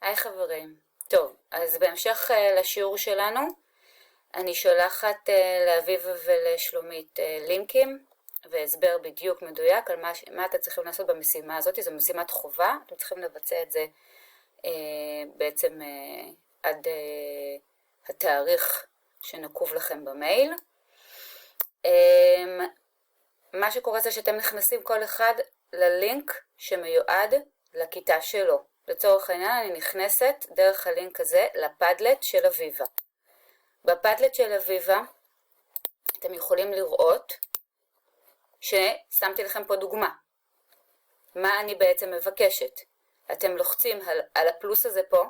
היי חברים. טוב, אז בהמשך לשיעור שלנו, אני שולחת לאביבה ולשלומית לינקים והסבר בדיוק מדויק על מה אתם צריכים לעשות במשימה הזאת. זו משימת חובה, אתם צריכים לבצע את זה בעצם עד התאריך שנקוב לכם במייל. מה שקורה זה שאתם נכנסים כל אחד ללינק שמיועד לכיתה שלו. לצורך העניין אני נכנסת דרך הלינק הזה לפדלט של אביבה. בפדלט של אביבה אתם יכולים לראות ששמתי לכם פה דוגמה. מה אני בעצם מבקשת? אתם לוחצים על הפלוס הזה פה,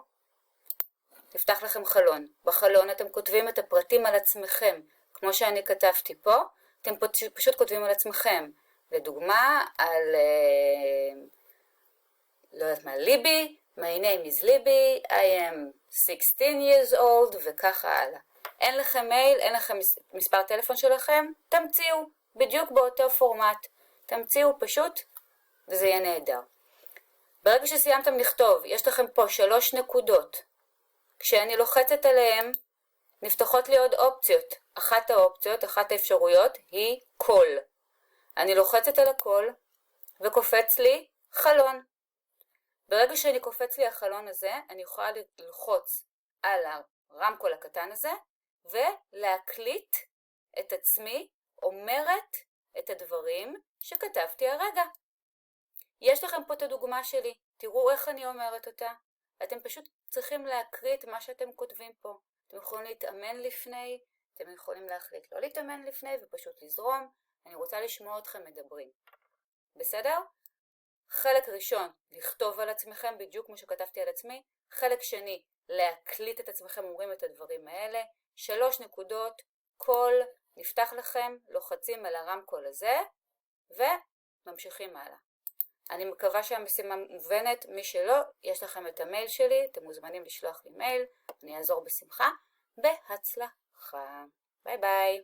תפתח לכם חלון. בחלון אתם כותבים את הפרטים על עצמכם, כמו שאני כתבתי פה, אתם פשוט כותבים על עצמכם. לדוגמה, על, לא יודעת מה, ליבי, my name is ליבי, I am 16 years old, וככה הלאה. אין לכם מייל, אין לכם מספר טלפון שלכם, תמציאו, בדיוק באותו פורמט. תמציאו פשוט, וזה יהיה נהדר. ברגע שסיימתם לכתוב, יש לכם פה 3 נקודות. כשאני לוחצת עליהם, נפתחות לי עוד אופציות. אחת האופציות, אחת האפשרויות, היא קול. אני לוחצת על הקול, וקופץ לי חלון. ברגע שאני קופץ לי החלון הזה, אני יכולה ללחוץ על הרמקול הקטן הזה, ולהקליט את עצמי אומרת את הדברים שכתבתי הרגע. יש לכם פה את הדוגמה שלי, תראו איך אני אומרת אותה. אתם פשוט צריכים להקריא את מה שאתם כותבים פה. אתם יכולים להתאמן לפני, אתם יכולים להחליט לא להתאמן לפני ופשוט לזרום. אני רוצה לשמוע אתכם מדברים. בסדר? חלק ראשון, לכתוב על עצמכם בדיוק כמו שכתבתי על עצמי. חלק שני, להקליט את עצמכם אומרים את הדברים האלה. 3 נקודות, קול, נפתח לכם, לוחצים על הרמקול הזה, וממשיכים הלאה. אני מקווה שהמשימה מובנת. מי שלא, יש לכם את המייל שלי, אתם מוזמנים לשלוח לי מייל, אני אעזור בשמחה. בהצלחה. ביי ביי.